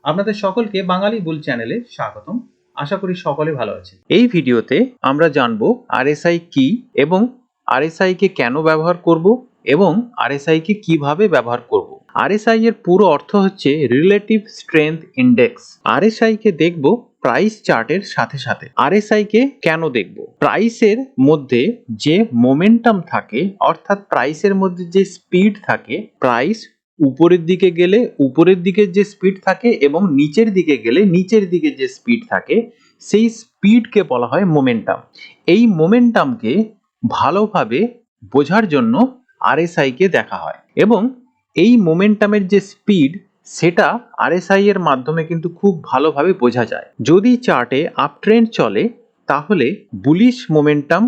আপনাদের সকলকে বাঙালি বুল চ্যানেলে স্বাগতম। আশা করি সকলে ভালো আছেন। এই ভিডিওতে আমরা জানবো আরএসআই কি এবং আরএসআই কে কেন ব্যবহার করব এবং আরএসআই কে কিভাবে ব্যবহার করব। আরএসআই এর পুরো অর্থ হচ্ছে রিলেটিভ স্ট্রেংথ ইন্ডেক্স। আরএসআই কে দেখব প্রাইস চার্টের সাথে সাথে। আরএসআই কে কেন দেখব? প্রাইসের মধ্যে যে মোমেন্টাম থাকে, অর্থাৎ প্রাইসের মধ্যে যে স্পিড থাকে, প্রাইস উপরের দিকে গেলে উপরের দিকের যে স্পিড থাকে এবং নিচের দিকে গেলে নিচের দিকে যে স্পিড থাকে, সেই স্পিডকে বলা হয় মোমেন্টাম। এই মোমেন্টামকে ভালোভাবে বোঝার জন্য আরএসআই কে দেখা হয় এবং এই মোমেন্টামের যে স্পিড সেটা আরএসআই এর মাধ্যমে কিন্তু খুব ভালোভাবে বোঝা যায়। যদি চার্টে আপ ট্রেন্ড চলে তাহলে বুলিশ মোমেন্টাম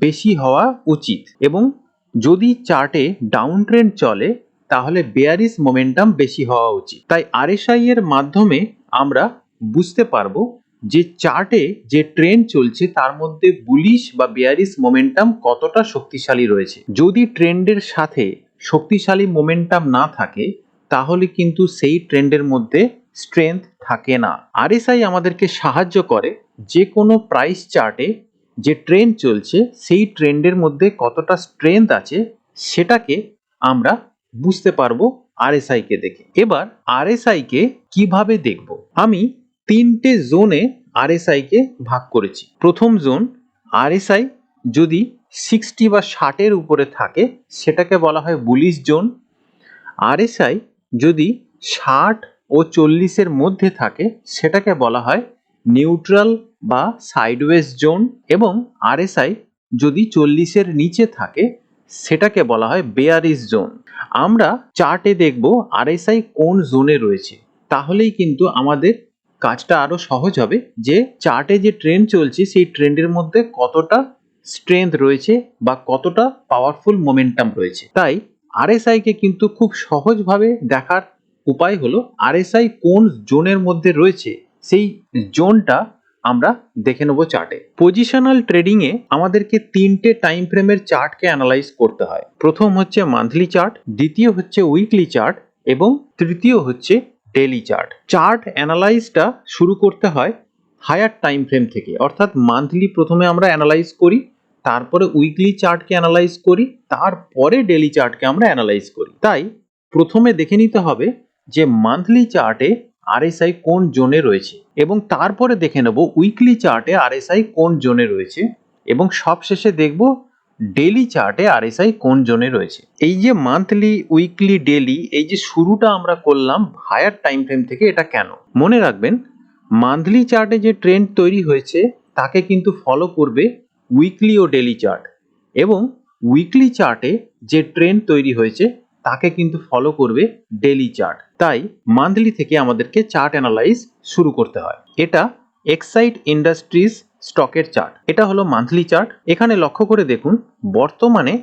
বেশি হওয়া উচিত এবং যদি চার্টে ডাউন ট্রেন্ড চলে তাহলে বেয়ারিশ মোমেন্টাম বেশি হওয়া উচিত। তাই আরএসআই এর মাধ্যমে আমরা বুঝতে পারবো যে চার্টে যে ট্রেন্ড চলছে তার মধ্যে বুলিশ বা বেয়ারিশ মোমেন্টাম কতটা শক্তিশালী রয়েছে। যদি ট্রেন্ডের সাথে শক্তিশালী মোমেন্টাম না থাকে তাহলে কিন্তু সেই ট্রেন্ডের মধ্যে স্ট্রেংথ থাকে না। আরএসআই আমাদেরকে সাহায্য করে যে কোনো প্রাইস চার্টে যে ট্রেন্ড চলছে সেই ট্রেন্ডের মধ্যে কতটা স্ট্রেংথ আছে সেটাকে আমরা বুঝতে পারবো আরএসআই কে দেখে। এবার আরএসআই কে কিভাবে দেখব? আমি তিনটে জোনে আরএসআই কে ভাগ করেছি। প্রথম জোন, আরএসআই যদি 60 বা 60-এর উপরে থাকে সেটাকে বলা হয় বুলিশ জোন। আরএসআই যদি 60 ও 40-এর মধ্যে থাকে সেটাকে বলা হয় নিউট্রাল বা সাইডওয়েজ জোন এবং আরএসআই যদি 40-এর নিচে থাকে সেটাকে বলা হয় বেয়ারিশ জোন। আমরা চার্টে দেখব আরএসআই কোন জোনে রয়েছে, তাহলেই কিন্তু আমাদের কাজটা আরো সহজ হবে যে চার্টে যে ট্রেন্ড চলছে সেই ট্রেন্ডের মধ্যে কতটা স্ট্রেংথ রয়েছে বা কতটা পাওয়ারফুল মোমেন্টাম রয়েছে। তাই আরএসআই কে কিন্তু খুব সহজভাবে দেখার উপায় হলো আরএসআই কোন জোনের মধ্যে রয়েছে সেই জোনটা আমরা দেখে নেব চার্টে। পজিশনাল ট্রেডিং এ আমাদেরকে তিনটে টাইম ফ্রেমের চার্টকে অ্যানালাইজ করতে হয়। প্রথম হচ্ছে মান্থলি চার্ট, দ্বিতীয় হচ্ছে উইকলি চার্ট এবং তৃতীয় হচ্ছে ডেইলি চার্ট। চার্ট অ্যানালাইজটা শুরু করতে হয় হায়ার টাইম ফ্রেম থেকে, অর্থাৎ মান্থলি প্রথমে আমরা অ্যানালাইজ করি, তারপরে উইকলি চার্টকে অ্যানালাইজ করি, তারপরে ডেইলি চার্টকে আমরা অ্যানালাইজ করি। তাই প্রথমে দেখে নিতে হবে যে মান্থলি চার্টে আরএসআই কোন জোনে রয়েছে এবং তারপরে দেখে নেব উইকলি চার্টে আরএসআই কোন জোনে রয়েছে এবং সবশেষে দেখব ডেইলি চার্টে আরএসআই কোন জোনে রয়েছে। এই যে মান্থলি, উইকলি, ডেইলি, এই যে শুরুটা আমরা করলাম হায়ার টাইম ফ্রেম থেকে, এটা কেন? মনে রাখবেন মান্থলি চার্টে যে ট্রেন্ড তৈরি হয়েছে তাকে কিন্তু ফলো করবে উইকলি ও ডেইলি চার্ট এবং উইকলি চার্টে যে ট্রেন্ড তৈরি হয়েছে তাকে কিন্তু ফলো করবে ডেইলি চার্ট। তাই মান্থলি থেকে আমাদেরকে চার্ট অ্যানালাইজ শুরু করতে হয়। এটা এক্সাইড ইন্ডাস্ট্রিজ স্টকের চার্ট। এটা হলো মান্থলি চার্ট। এখানে লক্ষ্য করে দেখুন বর্তমানে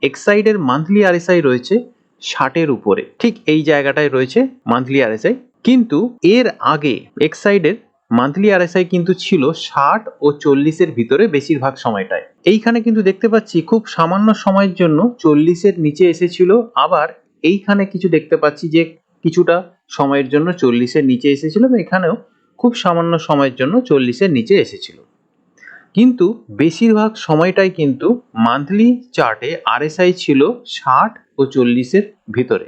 এক্সাইডের মান্থলি আরএসআই রয়েছে 60-এর উপরে, ঠিক এই জায়গাটায় রয়েছে মান্থলি আরএসআই। কিন্তু এর আগে এক্সাইডের মান্থলি আরএসআই কিন্তু ছিল 60 ও 40-এর ভিতরে বেশিরভাগ সময়টায়। এইখানে কিন্তু দেখতে পাচ্ছি খুব সামান্য সময়ের জন্য 40-এর নিচে এসেছিল, আবার এইখানে কিছু দেখতে পাচ্ছি যে কিছুটা সময়ের জন্য 40-এর নিচে এসেছিল এবং এখানেও খুব সামান্য সময়ের জন্য 40-এর নিচে এসেছিল। কিন্তু বেশিরভাগ সময়টাই কিন্তু মান্থলি চার্টে আরএসআই ছিল 60 ও 40-এর ভিতরে,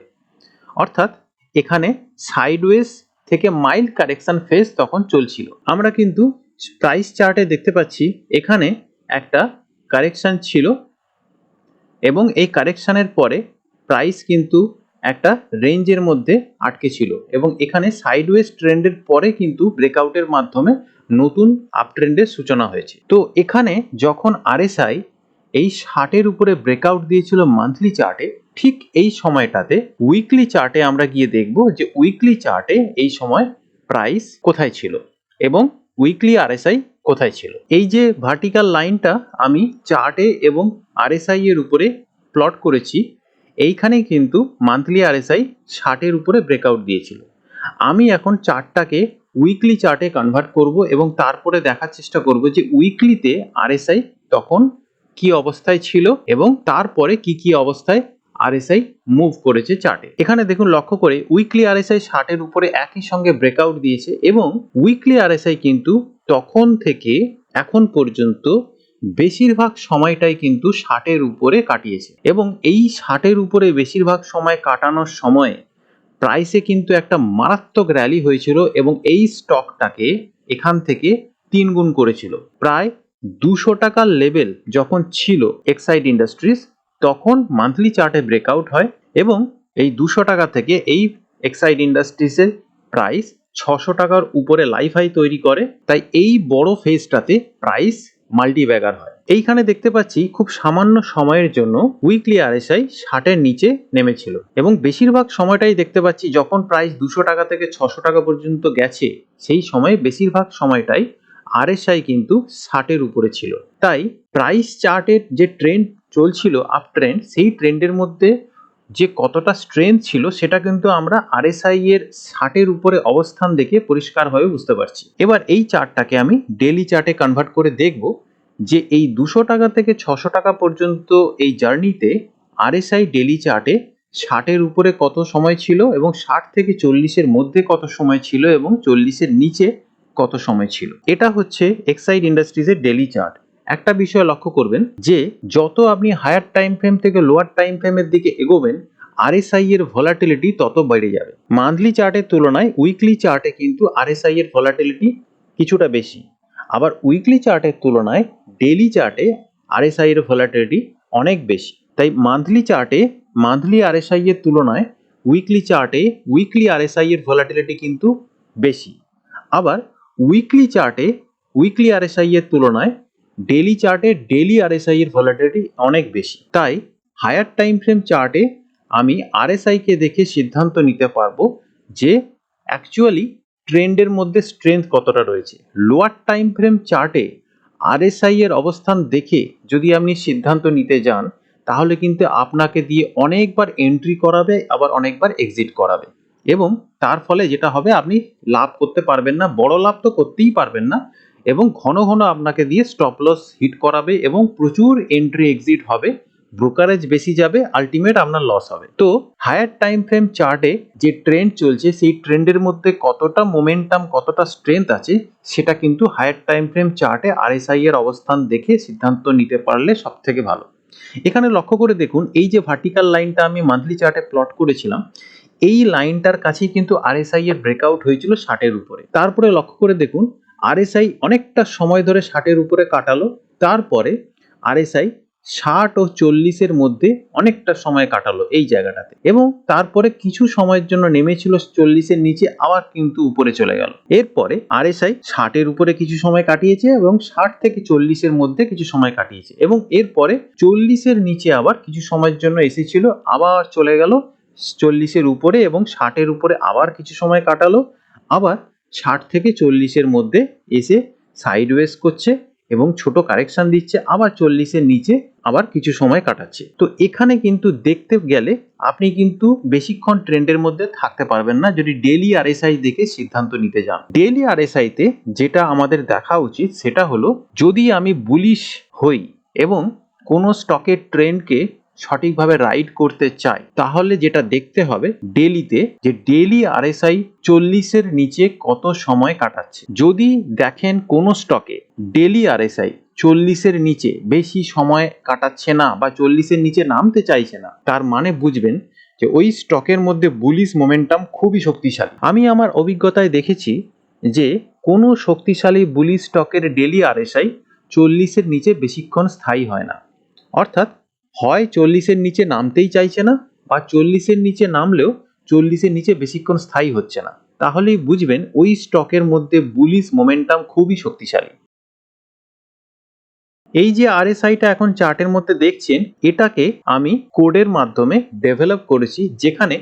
অর্থাৎ এখানে সাইডওয়েজ থেকে মাইল্ড কারেকশন ফেজ তখন চলছিল। আমরা কিন্তু প্রাইস চার্টে দেখতে পাচ্ছি এখানে একটা কারেকশন ছিল এবং এই কারেকশনের পরে প্রাইস কিন্তু একটা রেঞ্জের মধ্যে আটকে ছিল এবং এখানে সাইডওয়েজ ট্রেন্ডের পরে কিন্তু ব্রেকআউটের মাধ্যমে নতুন আপ ট্রেন্ডের সূচনা হয়েছে। তো এখানে যখন আরএসআই এই 60-এর উপরে ব্রেকআউট দিয়েছিল মান্থলি চার্টে, ঠিক এই সময়টাতে উইকলি চার্টে আমরা গিয়ে দেখব যে উইকলি চার্টে এই সময় প্রাইস কোথায় ছিল এবং উইকলি আরএসআই কোথায় ছিল। এই যে ভার্টিক্যাল লাইনটা আমি চার্টে এবং আরএসআই এর উপরে প্লট করেছি, এইখানেই কিন্তু মান্থলি আরএসআই 60-এর উপরে ব্রেকআউট দিয়েছিল। আমি এখন চার্টটাকে উইকলি চার্টে কনভার্ট করব এবং তারপরে দেখার চেষ্টা করব যে উইকলিতে আরএসআই তখন কি অবস্থায় ছিল এবং তারপরে কি কি অবস্থায় আরএসআই মুভ করেছে চার্টে। এখানে দেখুন লক্ষ্য করে উইকলি আরএসআই 60 এর উপরে একই সঙ্গে ব্রেকআউট দিয়েছে এবং উইকলি আরএসআই কিন্তু তখন থেকে এখন পর্যন্ত বেশিরভাগ সময়টাই কিন্তু 60 এর উপরে কাটিয়েছে এবং এই 60 এর উপরে বেশিরভাগ সময় কাটানোর সময় প্রাইসে কিন্তু একটা মারাত্মক র্যালি হয়েছিল এবং এই স্টকটাকে এখান থেকে 3 গুণ করেছিল। প্রায় 200 টাকার লেভেল যখন ছিল এক্সাইড ইন্ডাস্ট্রিজ, তখন মান্থলি চার্টে ব্রেকআউট হয় এবং এই 200 টাকা থেকে এই এক্সাইড ইন্ডাস্ট্রিজের প্রাইস 600 টাকার উপরে লাইফ হাই তৈরি করে। তাই এই বড় ফেজটাতে প্রাইস মাল্টিব্যাগার হয়। এইখানে দেখতে পাচ্ছি খুব সামান্য সময়ের জন্য উইকলি আরএসআই 60 এর নিচে নেমেছিল এবং বেশিরভাগ সময়টাই দেখতে পাচ্ছি যখন প্রাইস 200 টাকা থেকে 600 টাকা পর্যন্ত গেছে, সেই সময় বেশিরভাগ সময়টাই আরএসআই কিন্তু 60 এর উপরে ছিল। তাই প্রাইস চার্টের যে ট্রেন্ড চলছিল আপ ট্রেন্ড, সেই ট্রেন্ডের মধ্যে যে কতটা স্ট্রেংথ ছিল সেটা কিন্তু আমরা আরএসআই এর 60 এর উপরে অবস্থান দেখে পরিষ্কারভাবে বুঝতে পারছি। এবার এই চার্টটাকে আমি ডেইলি চার্টে কনভার্ট করে দেখব যে এই 200 টাকা থেকে 600 টাকা পর্যন্ত এই জার্নিতে আরএসআই ডেইলি চার্টে 60 এর উপরে কত সময় ছিল এবং 60 থেকে 40 এর মধ্যে কত সময় ছিল এবং 40 এর নিচে কত সময় ছিল। এটা হচ্ছে এক্সাইড ইন্ডাস্ট্রিজের ডেইলি চার্ট। একটা বিষয় লক্ষ্য করবেন যে যত আপনি হায়ার টাইম ফ্রেম থেকে লোয়ার টাইম ফ্রেমের দিকে এগোবেন, আরএসআই এর ভলাটিলিটি তত বেড়ে যাবে। মান্থলি চার্টের তুলনায় উইকলি চার্টে কিন্তু আরএসআই এর ভলাটিলিটি কিছুটা বেশি, আবার উইকলি চার্টের তুলনায় ডেইলি চার্টে আরএসআই এর ভলাটিলিটি অনেক বেশি। তাই মান্থলি চার্টে মান্থলি আরএসআই এর তুলনায় উইকলি চার্টে উইকলি আরএসআই এর ভলাটিলিটি কিন্তু বেশি, আবার উইকলি চার্টে উইকলি আরএসআই এর তুলনায় ডেইলি চার্টে ডেইলি আরএসআই এর ভলাটিলিটি অনেক বেশি। তাই হায়ার টাইম ফ্রেম চার্টে আমি আরএসআই কে দেখে সিদ্ধান্ত নিতে পারবো যে অ্যাকচুয়ালি ট্রেন্ডের মধ্যে স্ট্রেংথ কতটা রয়েছে। লোয়ার টাইম ফ্রেম চার্টে আরএসআই এর অবস্থান দেখে যদি আপনি সিদ্ধান্ত নিতে যান, তাহলে কিন্তু আপনাকে দিয়ে অনেকবার এন্ট্রি করাবে, আবার অনেকবার এক্সিট করাবে এবং তার ফলে যেটা হবে আপনি লাভ করতে পারবেন না, বড় লাভ তো করতেই পারবেন না এবং ঘন ঘন আপনাকে দিয়ে স্টপ লস হিট করাবে এবং প্রচুর এন্ট্রি এক্সিট হবে, ব্রোকারেজ বেশি যাবে, আলটিমেট আপনার লস হবে। তো হায়ার টাইম ফ্রেম চার্টে যে ট্রেন্ড চলছে সেই ট্রেন্ডের মধ্যে কতটা মোমেন্টাম, কতটা স্ট্রেংথ আছে সেটা কিন্তু হায়ার টাইম ফ্রেম চার্টে আরএসআই এর অবস্থান দেখে সিদ্ধান্ত নিতে পারলে সব থেকে ভালো। এখানে লক্ষ্য করে দেখুন, এই যে ভার্টিক্যাল লাইনটা আমি মান্থলি চার্টে প্লট করেছিলাম, এই লাইনটার কাছেই কিন্তু আরএসআই এর ব্রেকআউট হয়েছিল 60 এর উপরে। তারপরে লক্ষ্য করে দেখুন আরএসআই অনেকটা সময় ধরে 60 এর উপরে কাটালো, তারপরে আরএসআই 60 ও 40 এর মধ্যে অনেকটা সময় কাটালো এই জায়গাটাতে এবং তারপরে কিছু সময়ের জন্য নেমেছিল 40 এর নিচে, আবার কিন্তু উপরে চলে গেল। এরপরে আরএসআই 60 এর উপরে কিছু সময় কাটিয়েছে এবং 60 থেকে 40 এর মধ্যে কিছু সময় কাটিয়েছে এবং এরপরে 40 এর নিচে আবার কিছু সময়ের জন্য এসেছিল, আবার চলে গেল 40 এর উপরে এবং 60 এর উপরে আবার কিছু সময় কাটালো, আবার 60 থেকে 40 এর মধ্যে এসে সাইডওয়েজ করছে এবং ছোট কারেকশন দিচ্ছে, আবার 40 এর নিচে আবার কিছু সময় কাটাচ্ছে। তো এখানে কিন্তু দেখতে গেলে আপনি কিন্তু বেশিক্ষণ ট্রেন্ডের মধ্যে থাকতে পারবেন না যদি ডেইলি আরএসআই দেখে সিদ্ধান্ত নিতে যান। ডেইলি আরএসআই তে যেটা আমাদের দেখা উচিত সেটা হলো, যদি আমি বুলিশ হই এবং কোনো স্টকের ট্রেন্ডকে সঠিকভাবে রাইড করতে চাই, তাহলে যেটা দেখতে হবে ডেইলিতে যে ডেইলি আরএসআই 40 এর নিচে কত সময় কাটাচ্ছে। যদি দেখেন কোনো স্টকে ডেইলি আরএসআই 40 এর নিচে বেশি সময় কাটাচ্ছে না বা 40 এর নিচে নামতে চাইছে না, তার মানে বুঝবেন যে ওই স্টকের মধ্যে বুলিশ মোমেন্টাম খুবই শক্তিশালী। আমি আমার অভিজ্ঞতায় দেখেছি যে কোনো শক্তিশালী বুলিশ স্টকের ডেইলি আরএসআই 40 এর নিচে বেশিক্ষণ স্থায়ী হয় না, অর্থাৎ হয় 40 এর নিচে নামতেই চাইছে না বা 40 এর নিচে নামলেও 40 এর নিচে বেশিক্ষণ স্থায়ী হচ্ছে না, তাহলেই বুঝবেন ওই স্টকের মধ্যে বুলিশ মোমেন্টাম খুবই শক্তিশালী। এই যে আরএসআইটা এখন চার্টের মধ্যে দেখছেন, এটাকে আমি কোডের মাধ্যমে ডেভেলপ করেছি, যেখানে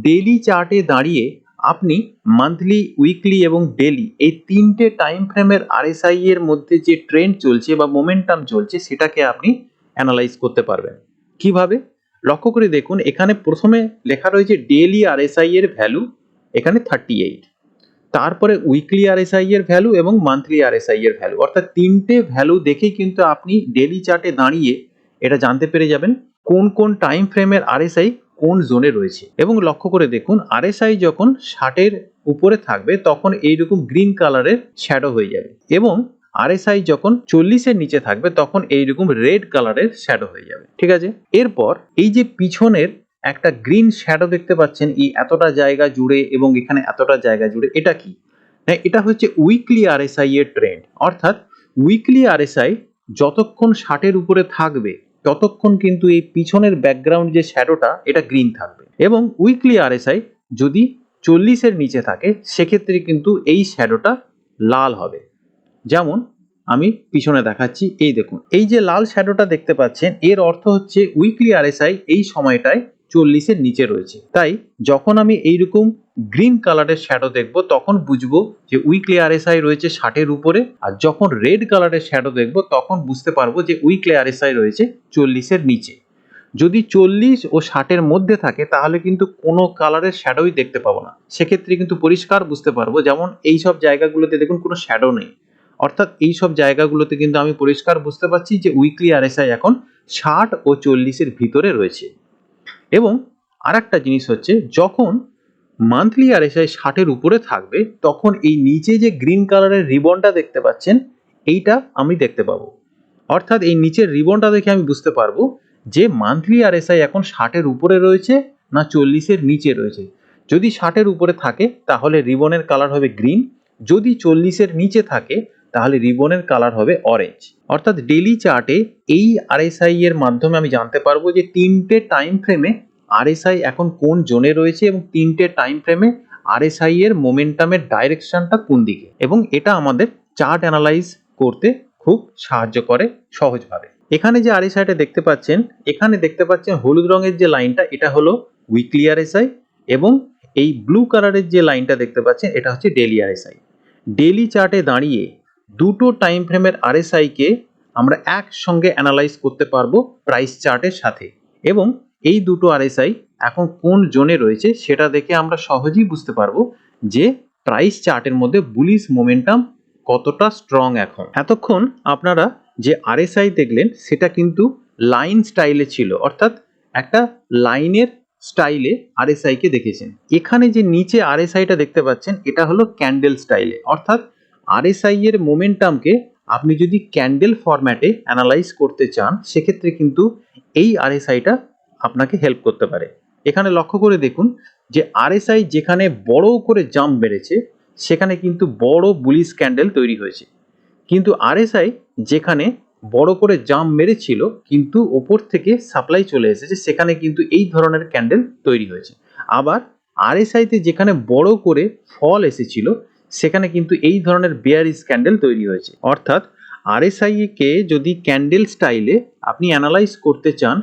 ডেইলি চার্টে দাঁড়িয়ে আপনি মান্থলি, উইকলি এবং ডেইলি এই তিনটে টাইম ফ্রেমের আরএসআই এর মধ্যে যে ট্রেন্ড চলছে বা মোমেন্টাম চলছে সেটাকে আপনি অ্যানালাইজ করতে পারবেন। কিভাবে? লক্ষ্য করে দেখুন, এখানে প্রথমে লেখা রয়েছে ডেইলি আরএসআই এর ভ্যালু এখানে 38, তারপরে উইকলি আরএসআই এর ভ্যালু এবং মান্থলি আরএসআই এর ভ্যালু, অর্থাৎ তিনটে ভ্যালু দেখেই কিন্তু আপনি ডেইলি চার্টে দাঁড়িয়ে এটা জানতে পেরে যাবেন কোন কোন টাইম ফ্রেমের আরএসআই কোন জোনে রয়েছে। এবং লক্ষ্য করে দেখুন আরএসআই যখন 60-এর উপরে থাকবে তখন এইরকম গ্রিন কালারের শ্যাডো হয়ে যাবে, এবং আরএসআই যখন 40-এর নিচে থাকবে তখন এইরকম রেড কালারের শ্যাডো হয়ে যাবে। ঠিক আছে, এরপর এই যে পিছনের একটা গ্রিন শ্যাডো দেখতে পাচ্ছেন এই এতটা জায়গা জুড়ে এবং এখানে এতটা জায়গা জুড়ে, এটা কি? হ্যাঁ, এটা হচ্ছে উইকলি আরএসআই এর ট্রেন্ড। অর্থাৎ উইকলি আরএসআই যতক্ষণ 60-এর উপরে থাকবে ততক্ষণ কিন্তু এই পিছনের ব্যাকগ্রাউন্ড যে শ্যাডোটা এটা গ্রিন থাকবে, এবং উইকলি আরএসআই যদি 40-এর নিচে থাকে সেক্ষেত্রে কিন্তু এই শ্যাডোটা লাল হবে। যেমন আমি পিছনে দেখাচ্ছি, এই দেখুন এই যে লাল শ্যাডোটা দেখতে পাচ্ছেন এর অর্থ হচ্ছে উইকলি আরএসআই এই সময়টায় 40-এর নিচে রয়েছে। তাই যখন আমি এইরকম গ্রিন কালারের শ্যাডো দেখব তখন বুঝবো যে উইকলি আরএসআই রয়েছে 60-এর উপরে, আর যখন রেড কালারের শ্যাডো দেখব তখন বুঝতে পারবো যে উইকলি আরএসআই রয়েছে 40-এর নিচে। যদি 40 ও 60-এর মধ্যে থাকে তাহলে কিন্তু কোনো কালারের শ্যাডোই দেখতে পাবো না, সেক্ষেত্রে কিন্তু পরিষ্কার বুঝতে পারবো। যেমন এই সব জায়গাগুলোতে দেখুন কোনো শ্যাডো নেই, অর্থাৎ এই সব জায়গাগুলোতে কিন্তু আমি পরিষ্কার বুঝতে পারছি যে উইকলি আরএসআই এখন 60 ও 40-এর ভিতরে রয়েছে। এবং আরেকটা জিনিস হচ্ছে যখন মান্থলি আরএসআই 60-এর উপরে থাকবে তখন এই নিচে যে গ্রিন কালারের রিবনটা দেখতে পাচ্ছেন এইটা আমি দেখতে পাবো। অর্থাৎ এই নিচের রিবনটা দেখে আমি বুঝতে পারবো যে মান্থলি আরএসআই এখন 60-এর উপরে রয়েছে না 40-এর নিচে রয়েছে। যদি 60-এর উপরে থাকে তাহলে রিবনের কালার হবে গ্রিন, যদি 40-এর নিচে থাকে তাহলে রিবনের কালার হবে অরেঞ্জ। অর্থাৎ ডেইলি চার্টে এই আরএসআই এর মাধ্যমে আমি জানতে পারবো যে 3টে টাইম ফ্রেমে আরএসআই এখন কোন জোনে রয়েছে এবং 3টে টাইম ফ্রেমে আরএসআই এর মোমেন্টামের ডাইরেকশনটা কোন দিকে, এবং এটা আমাদের চার্ট অ্যানালাইজ করতে খুব সাহায্য করে সহজভাবে। এখানে যে আরএসআইটা দেখতে পাচ্ছেন, এখানে দেখতে পাচ্ছেন হলুদ রঙের যে লাইনটা এটা হলো উইকলি আরএসআই, এবং এই ব্লু কালারের যে লাইনটা দেখতে পাচ্ছেন এটা হচ্ছে ডেইলি আরএসআই। ডেইলি চার্টে দাঁড়িয়ে দুটো টাইম ফ্রেমের আরএসআই কে আমরা একসঙ্গে অ্যানালাইজ করতে পারবো প্রাইস চার্টের সাথে, এবং এই দুটো আরএসআই এখন কোন জোনে রয়েছে সেটা দেখে আমরা সহজেই বুঝতে পারবো যে প্রাইস চার্টের মধ্যে বুলিশ মোমেন্টাম কতটা স্ট্রং এখন। এতক্ষণ আপনারা যে আরএসআই দেখলেন সেটা কিন্তু লাইন স্টাইলে ছিল, অর্থাৎ একটা লাইনের স্টাইলে আরএসআই কে দেখেছেন। এখানে যে নিচে আরএসআইটা দেখতে পাচ্ছেন এটা হলো ক্যান্ডেল স্টাইলে, অর্থাৎ আরএসআই এর মোমেন্টামকে আপনি যদি ক্যান্ডেল ফরম্যাটে অ্যানালাইজ করতে চান সেক্ষেত্রে কিন্তু এই আরএসআইটা আপনাকে হেল্প করতে পারে। এখানে লক্ষ্য করে দেখুন যে আরএসআই যেখানে বড় করে জাম্প বেড়েছে সেখানে কিন্তু বড় বুলিশ ক্যান্ডেল তৈরি হয়েছে, কিন্তু আরএসআই যেখানে বড় করে জাম্প মেরেছিল কিন্তু ওপর থেকে সাপ্লাই চলে এসেছে সেখানে কিন্তু এই ধরনের ক্যান্ডেল তৈরি হয়েছে। আবার আরএসআইতে যেখানে বড় করে ফল এসেছিল সেখানে কিন্তু এই ধরনের বেয়ারিশ ক্যান্ডেল তৈরি হয়েছে। অর্থাৎ আরএসআই কে যদি ক্যান্ডেল স্টাইলে আপনি অ্যানালাইজ করতে চান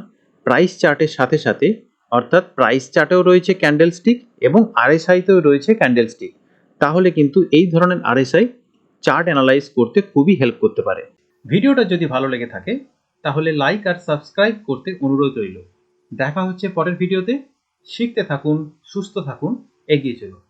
প্রাইস চার্টের সাথে সাথে, অর্থাৎ প্রাইস চার্টেও রয়েছে ক্যান্ডেল স্টিক এবং আরএসআইতেও রয়েছে ক্যান্ডেল স্টিক, তাহলে কিন্তু এই ধরনের আরএসআই চার্ট অ্যানালাইজ করতে খুবই হেল্প করতে পারে। ভিডিওটা যদি ভালো লেগে থাকে তাহলে লাইক আর সাবস্ক্রাইব করতে অনুরোধ রইল। দেখা হচ্ছে পরের ভিডিওতে। শিখতে থাকুন, সুস্থ থাকুন, এগিয়ে চলুন।